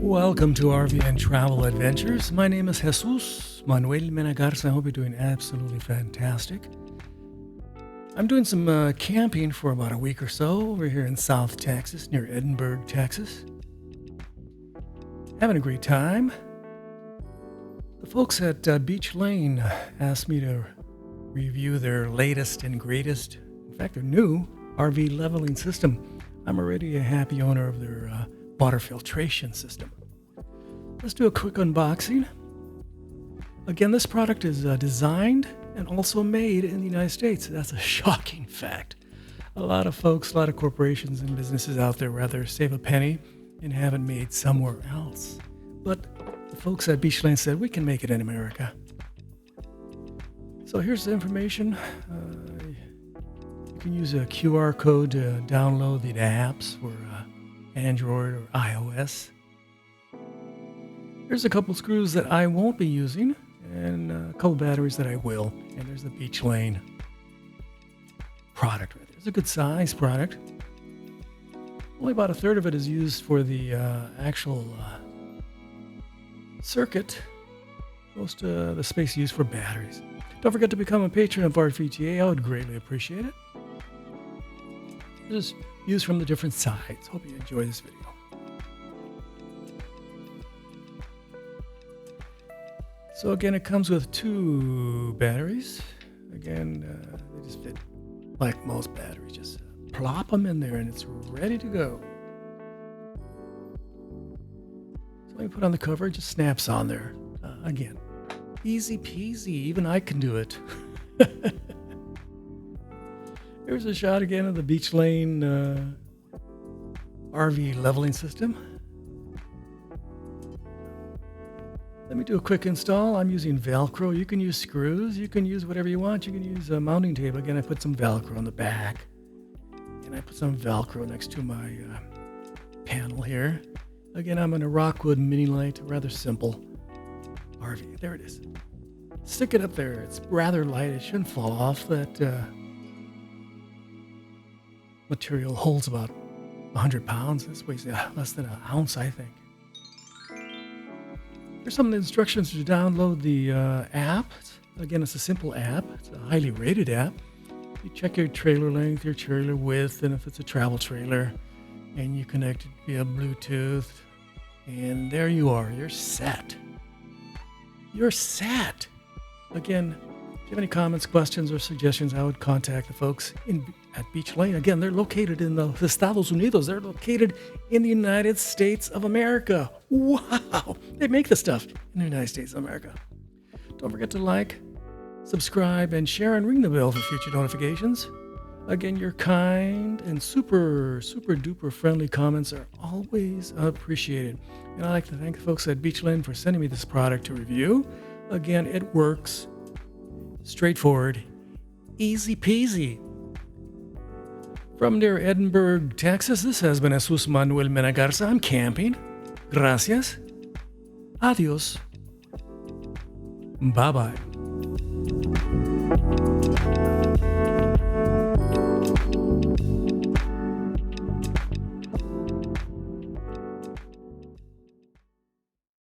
Welcome to RV and Travel Adventures. My name is Jesus Manuel Menagarza. I hope you're doing absolutely fantastic. I'm doing some camping for about a week or so over here in South Texas, near Edinburgh, Texas. Having a great time. The folks at Beech Lane asked me to review their latest and greatest, in fact, their new RV leveling system. I'm already a happy owner of their water filtration system. Let's do a quick unboxing. Again, this product is designed and also made in the United States. That's a shocking fact. A lot of folks, a lot of corporations and businesses out there rather save a penny and have it made somewhere else. But the folks at Beech Lane said, we can make it in America. So here's the information. You can use a QR code to download the apps for Android or iOS. There's a couple screws that I won't be using and a couple batteries that I will. And there's the Beech Lane product right there. It's a good size product. Only about a third of it is used for the actual circuit. Most of the space is used for batteries. Don't forget to become a patron of RVTA. I would greatly appreciate it. Just use from the different sides. Hope you enjoy this video. So again, it comes with two batteries. Again, they just fit like most batteries. Just plop them in there and it's ready to go. So when you put on the cover, it just snaps on there. Again, easy peasy. Even I can do it. Here's a shot again of the Beech Lane RV leveling system. Let me do a quick install. I'm using Velcro. You can use screws. You can use whatever you want. You can use a mounting tape. Again, I put some Velcro on the back. And I put some Velcro next to my panel here. Again, I'm in a Rockwood mini light. Rather simple RV. There it is. Stick it up there. It's rather light. It shouldn't fall off. That material holds about 100 pounds. This weighs less than an ounce, I think. Here's some of the instructions to download the app. Again, it's a simple app. It's a highly rated app. You check your trailer length, your trailer width, and if it's a travel trailer, and you connect it via Bluetooth, and there you are. You're set. You're set. Again, if you have any comments, questions, or suggestions, I would contact the folks at Beech Lane. Again, they're located in the Estados Unidos. They're located in the United States of America. Wow! They make the stuff in the United States of America. Don't forget to like, subscribe, and share, and ring the bell for future notifications. Again, your kind and super duper friendly comments are always appreciated. And I'd like to thank the folks at Beech Lane for sending me this product to review. Again, it works. Straightforward, easy peasy. From near Edinburgh, Texas, this has been Jesus Manuel Menagarza. I'm camping. Gracias. Adios. Bye-bye.